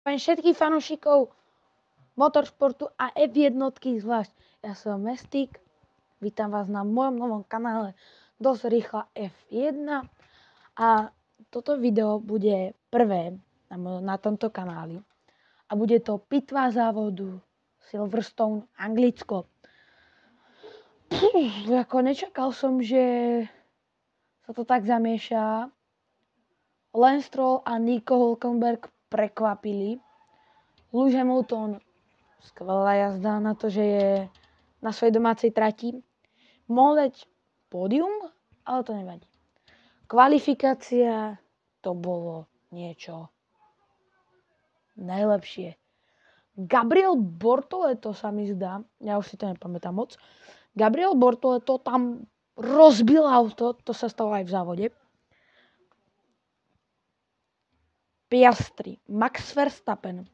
Všetkých fanúšikov motoršportu a F1 zvlášť. Ja som Mestík, vítam vás na mojom novom kanále Dosť rýchla F1 a toto video bude prvé na tomto kanáli a bude to pitva závodu Silverstone, Anglicko. Nečakal som, že sa to tak zamieša. Lance Stroll a Nico Hülkenberg prekvapili. Lewis Hamilton, skvelá jazda na to, že je na svojej domácej trati. Mohol dať pódium, ale to nevadí. Kvalifikácia, to bolo niečo najlepšie. Gabriel Bortoleto sa mi zdá, ja už si to nepamätám moc, Gabriel Bortoleto tam rozbil auto, to sa stalo aj v závode. Piastri, Max Verstappen,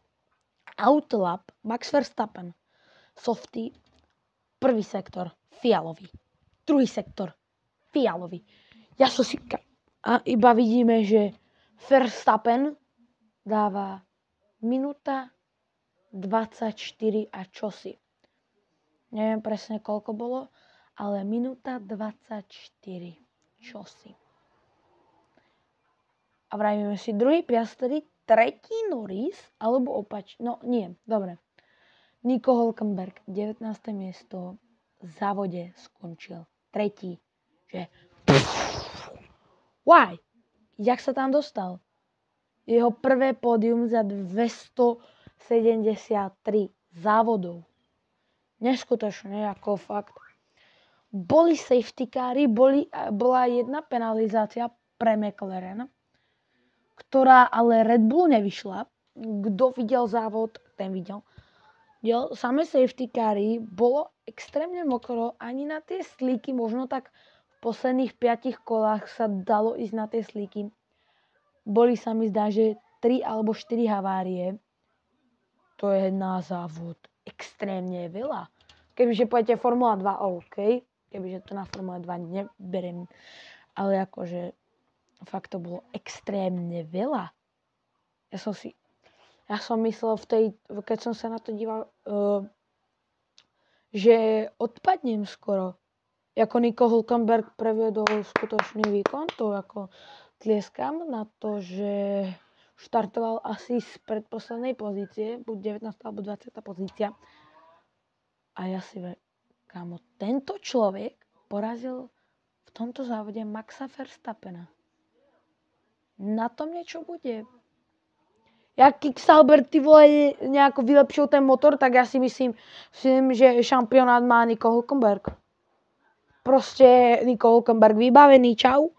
Autolab, Max Verstappen, Softy, prvý sektor, fialový, druhý sektor, fialový. A iba vidíme, že Verstappen dáva minúta 24 a čosi. Neviem presne koľko bolo, ale minúta 24 čosi. A vravíme si druhý Piastri, tretí Norris, alebo no nie, dobre. Nico Hülkenberg, 19. miesto, v závode skončil tretí. Že why? Jak sa tam dostal? Jeho prvé pódium za 273 závodov. Neskutočne, ako fakt. Boli safety kári, bola jedna penalizácia pre McLaren, ktorá ale Red Bull nevyšla. Kto videl závod, ten videl. Samé safety kári, bolo extrémne mokro, ani na tie slíky, možno tak v posledných 5 kolách sa dalo ísť na tie slíky. Boli sa mi zdá, že 3 alebo 4 havárie. To je na závod extrémne veľa. Kebyže pôjdete Formula 2, OK. Kebyže to na Formula 2 neberiem. Ale akože fakt to bolo extrémne veľa. Ja som myslel keď som sa na to díval, že odpadnem skoro. Ako Nico Hülkenberg previedol skutočný výkon, to ako tlieskam na to, že štartoval asi z predposlednej pozície, buď 19. alebo 20. pozícia. A ja si kámo, tento človek porazil v tomto závode Maxa Verstappena. Na tom niečo bude. Jak Sauber ty vole nejako vylepšil ten motor, tak ja si myslím, že šampionát má Nico Hülkenberg. Proste Nico Hülkenberg vybavený, čau.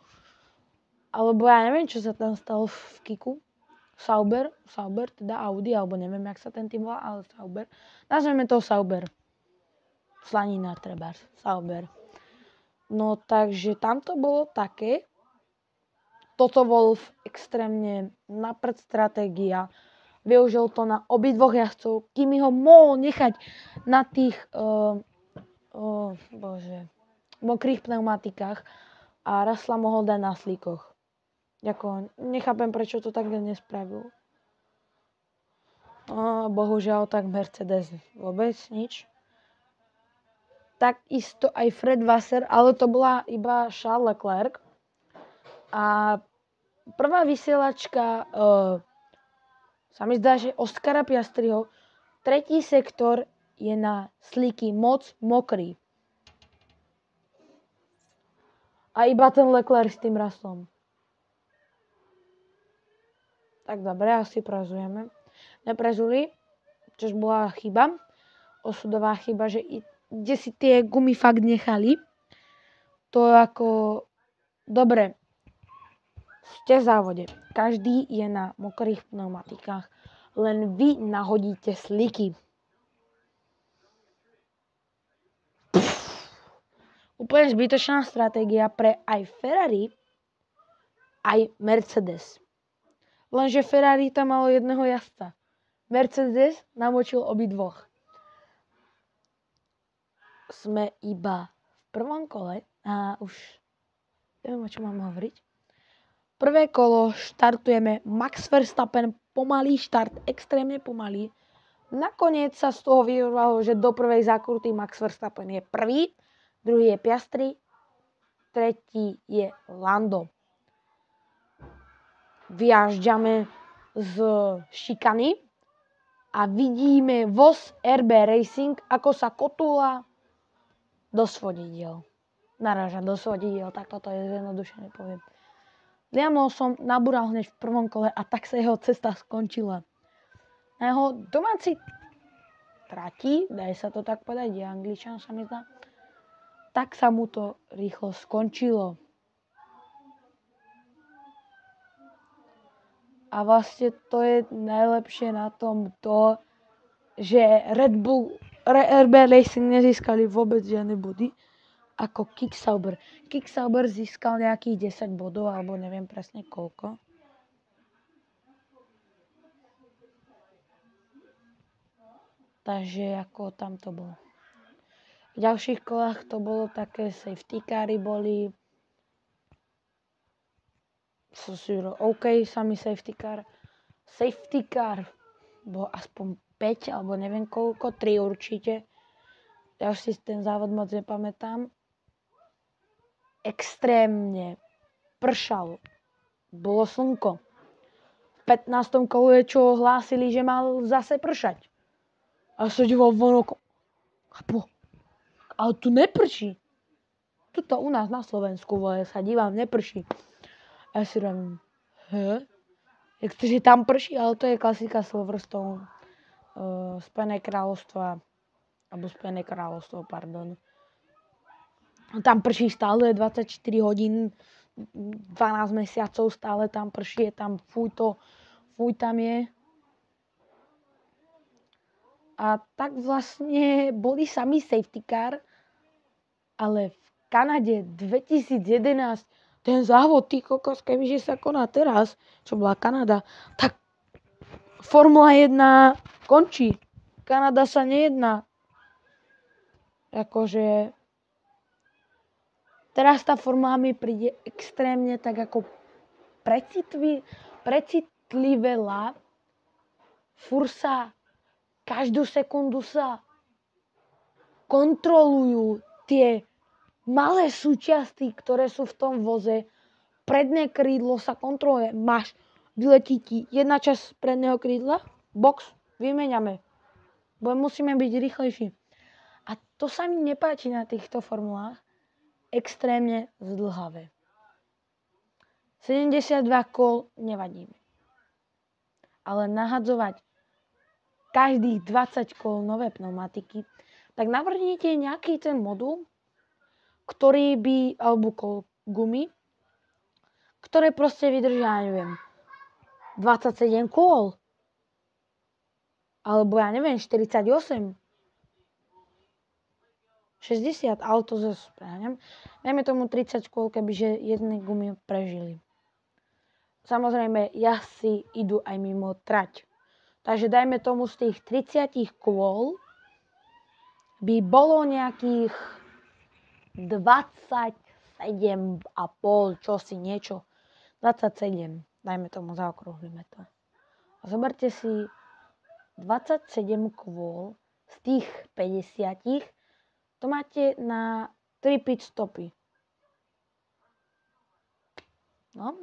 Alebo ja neviem, čo sa tam stalo v Kiku. Sauber, teda Audi, alebo neviem, jak sa ten tým volá, ale Sauber. Nazveme to Sauber. Slanina trebárs, Sauber. No takže tam to bolo také. Toto Wolf extrémne naprd stratégia. Využil to na obidvoch jazdcov, kým ho mohol nechať na tých mokrých pneumatikách a Russella mohol dať na slíkoch. Nechápem, prečo to takto nespravil. Bohužiaľ, tak Mercedes vôbec nič. Takisto aj Fred Vasseur, ale to bola iba Charles Leclerc. A prvá vysielačka sa mi zdá, že Oscara Piastriho. Tretí sektor je na slíky moc mokrý. A iba ten Leclerc s tým Russellom. Tak dobre, asi prezujeme. Neprezuli, čož bola chyba. Osudová chyba, že kde si tie gumy fakt nechali. To ako dobre. Ste v závode. Každý je na mokrých pneumatikách. Len vy nahodíte slíky. Úplne zbytočná stratégia pre aj Ferrari, aj Mercedes. Lenže Ferrari tam malo jedného jazdca. Mercedes namočil obidvoch. Sme iba v prvom kole a už neviem, o čom mám hovoriť. Prvé kolo štartujeme Max Verstappen pomalý štart, extrémne pomalý. Nakoniec sa z toho vyrvalo, že do prvej zákruty Max Verstappen je prvý, druhý je Piastri, tretí je Lando. Vyjažďame z šikany a vidíme voz RB Racing, ako sa kotúla do svodidiel. Naráža do svodidiel, tak toto je zjednodušene poviem. Liam Lawson nabúral hneď v prvom kole a tak sa jeho cesta skončila. Na jeho domáci trati, daj sa to tak povedať, je Angličan sa mi zdá, tak sa mu to rýchlo skončilo. A vlastne to je najlepšie na tom to, že Red Bull, RB Racing nezískali vôbec žiadne body, ako Kick Sauber. Kick Sauber získal nejakých 10 bodov, alebo neviem presne koľko. Takže ako tam to bolo. V ďalších kolách to bolo také, safety cary boli. OK, samý safety car. Safety car bolo aspoň 5, alebo neviem koľko, 3 určite. Ja už si ten závod moc nepamätám. Extrémne pršalo. Bolo slnko. V 15. kole, čo hlásili, že mal zase pršať. A sa díval von oko. Ale tu neprší. Tuto u nás na Slovensku sa dívam, neprší. A ja si hovorím, jak to, že tam prší, ale to je klasika Silverstone. Spojené kráľovstvo, pardon. Tam prší stále 24 hodín, 12 mesiacov stále tam prší, je tam fuj tam je. A tak vlastne boli sami safety car, ale v Kanade 2011 ten závod, ty kokos, kebyže sa koná teraz, čo bola Kanada, tak Formula 1 končí. Kanada sa nejedná. Akože teraz tá formula mi príde extrémne tak ako precitlivela. Furt sa každú sekundu sa kontrolujú tie malé súčiastky, ktoré sú v tom voze. Predné krídlo sa kontroluje. Vyletí ti jedna časť predného krídla, box, vymeniame. Bo musíme byť rýchlejší. A to sa mi nepáči na týchto formulách. Extrémne zdĺhavé. 72 kôl nevadí mi. Ale nahadzovať každých 20 kôl nové pneumatiky, tak navrhnite nejaký ten modul, ktorý by, alebo gumy, ktoré proste vydržia, neviem, 27 kôl. Alebo ja neviem, 48. 60, ale to zase správňam. Dajme tomu 30 kôl, kebyže jedné gumy prežili. Samozrejme, jazdci idú aj mimo trať. Takže dajme tomu z tých 30 kôl by bolo nejakých 27,5, čosi niečo. 27, dajme tomu, zaokrúhlime to. A zoberte si 27 kôl z tých 50, to máte na 3 pit stopy. No.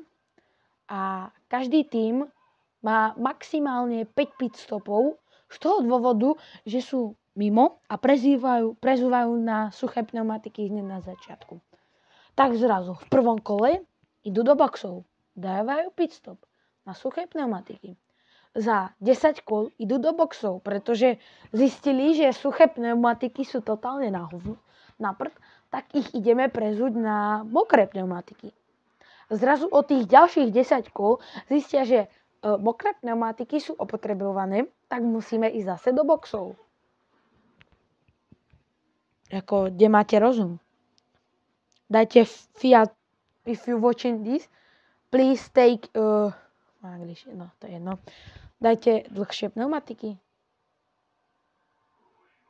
A každý tím má maximálne 5 pit stopov z toho dôvodu, že sú mimo a prezúvajú na suché pneumatiky hneď na začiatku. Tak zrazu v prvom kole idú do boxov, dávajú pit stop na suché pneumatiky. Za 10 kôl idú do boxov, pretože zistili, že suché pneumatiky sú totálne na prd, tak ich ideme prezúť na mokré pneumatiky. Zrazu od tých ďalších 10 kôl zistia, že mokré pneumatiky sú opotrebované, tak musíme ísť zase do boxov. Ako, kde máte rozum. Dajte Fiat, if you watching this, please take, no to je jedno, dajte dlhšie pneumatiky.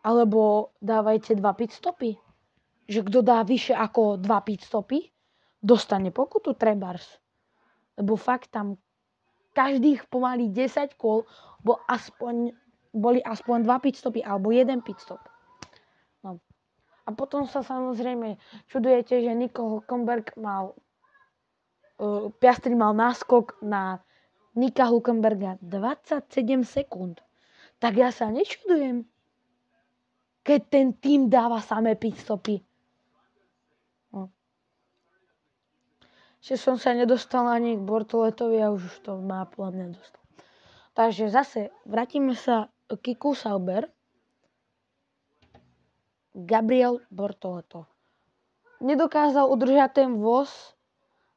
Alebo dávajte 2 pit stopy. Že kto dá vyššie ako 2 pit stopy, dostane pokutu trebárs. Lebo fakt tam každých pomaly 10 kôl boli aspoň 2 pitstopy alebo 1 pitstop. No. A potom sa samozrejme čudujete, že Nico Hülkenberg Piastri mal náskok na Nika Hülkenberga 27 sekúnd. Tak ja sa nečudujem, keď ten tým dáva samé pitstopy. No. Že som sa nedostal ani k Bortoletovi a už to má podľa mňa dostal. Takže zase vrátime sa k Kiku Sauber. Gabriel Bortoleto. Nedokázal udržať ten voz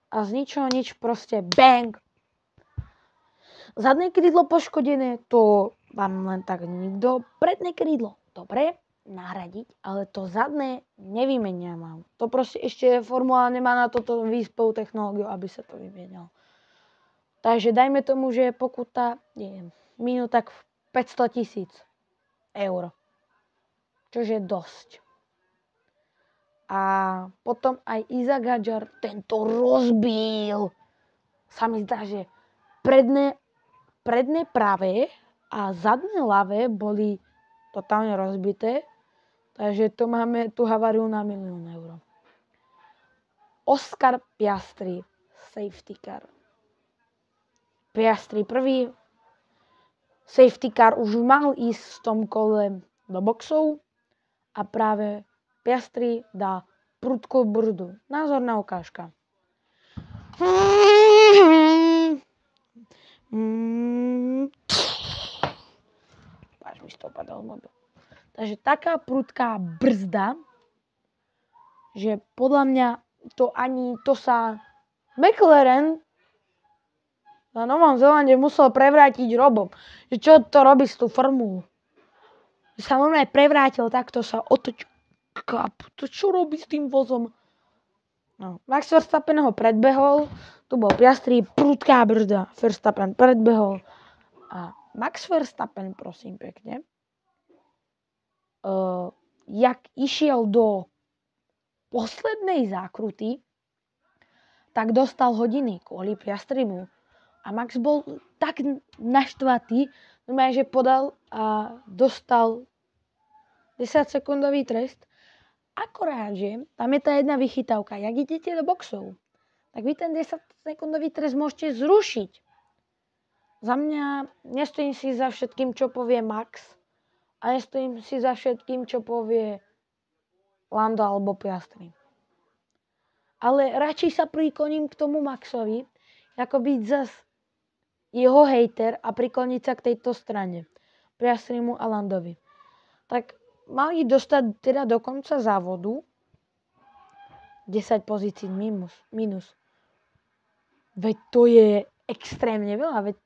a z ničoho nič proste bang. Zadné krídlo poškodené, to vám len tak nikto. Predné krídlo, dobre, nahradiť, ale to zadné nevymenia mám. To proste ešte Formula nemá na toto výspevú technológiu, aby sa to vymenilo. Takže dajme tomu, že je pokuta, minút tak 500 000 eur. Čože je dosť. A potom aj Isaac Hadjar tento rozbil. Sa mi zdá, že predné pravé a zadné ľavé boli totálne rozbité. Takže tu máme tú haváriu na 1 000 000 eur. Oscar Piastri, safety car. Piastri prvý. Safety car už mal ísť v tom kole do boxov a práve Piastri dá prudkú brzdu. Názorná ukážka. Až mi to padal mobil. Takže taká prudká brzda, že podľa mňa to sa McLaren na Novom Zélande musel prevrátiť robom. Že čo to robí s tú formulu? Že sa normálne prevrátil, takto sa otočil. To čo robí s tým vozom? No. Max Verstappen ho predbehol. Tu bol Piastri, prudká brzda. Verstappen predbehol. A Max Verstappen, prosím pekne, jak išiel do poslednej zákruty, tak dostal hodiny kvôli Piastrimu. A Max bol tak naštvatý, že podal a dostal 10-sekundový trest. Akorát, že tam je tá jedna vychytávka. Jak idete do boxov, tak vy ten 10-sekundový trest môžete zrušiť. Za mňa nestojím si za všetkým, čo povie Max. A nestojím si za všetkým, čo povie Lando alebo Piastri. Ale radšej sa prikloním k tomu Maxovi, ako byť zas jeho hejter a prikloniť sa k tejto strane. Piastrimu a Landovi. Tak mali dostať teda do konca závodu 10 pozícií minus. Veď to je extrémne veľa. Veď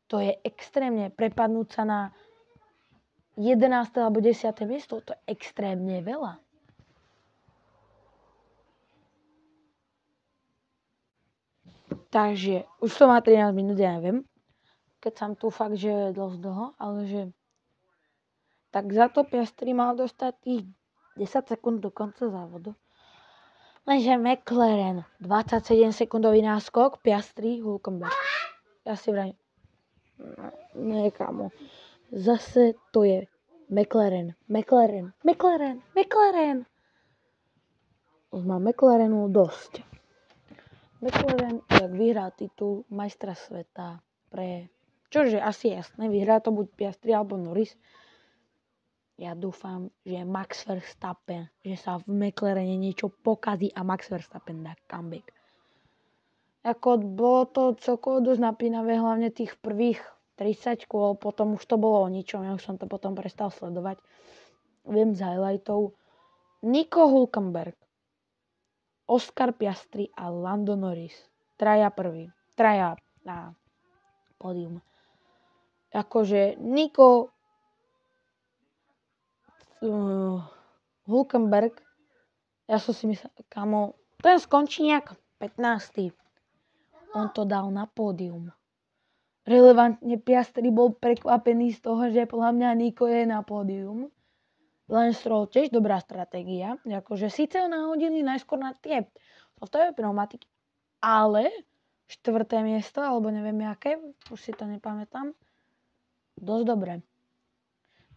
to je extrémne. Prepadnúť sa na 11. alebo 10. miesto, to je extrémne veľa. Takže už to má 13 minút, ja neviem. Keď som tu fakt, že je dosť dlho, ale že tak za to Piastri mal dostať tých 10 sekúnd do konca závodu. Lenže McLaren, 27 sekundový náskok, Piastri, Hülkenberg. Ja si vrajím, ne kamo. Zase to je McLaren. Už má McLarenu dosť. McLaren, jak vyhrá titul majstra sveta čože asi jasné, vyhrá to buď Piastri alebo Norris. Ja dúfam, že Max Verstappen, že sa v McLarene niečo pokazí a Max Verstappen dá comeback. Bolo to celkovo dosť napínavé, hlavne tých prvých 30 kôl, potom už to bolo o ničom, ja už som to potom prestal sledovať. Viem z highlightov. Nico Hülkenberg, Oscar Piastri a Lando Norris. Traja na pódium. Nico Hülkenberg, ja som si myslel, kamo, ten skončí nejak 15. On to dal na pódium. Relevantne Piastri bol prekvapený z toho, že podľa mňa Nico je na pódium. Lance Stroll tiež dobrá stratégia. Síce ho nahodili najskôr na tie softové pneumatiky, ale 4. miesto, alebo neviem aké, už si to nepamätám. Dosť dobre.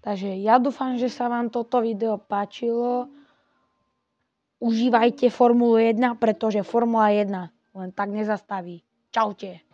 Takže ja dúfam, že sa vám toto video páčilo. Užívajte Formulu 1, pretože Formula 1 len tak nezastaví. Čaute.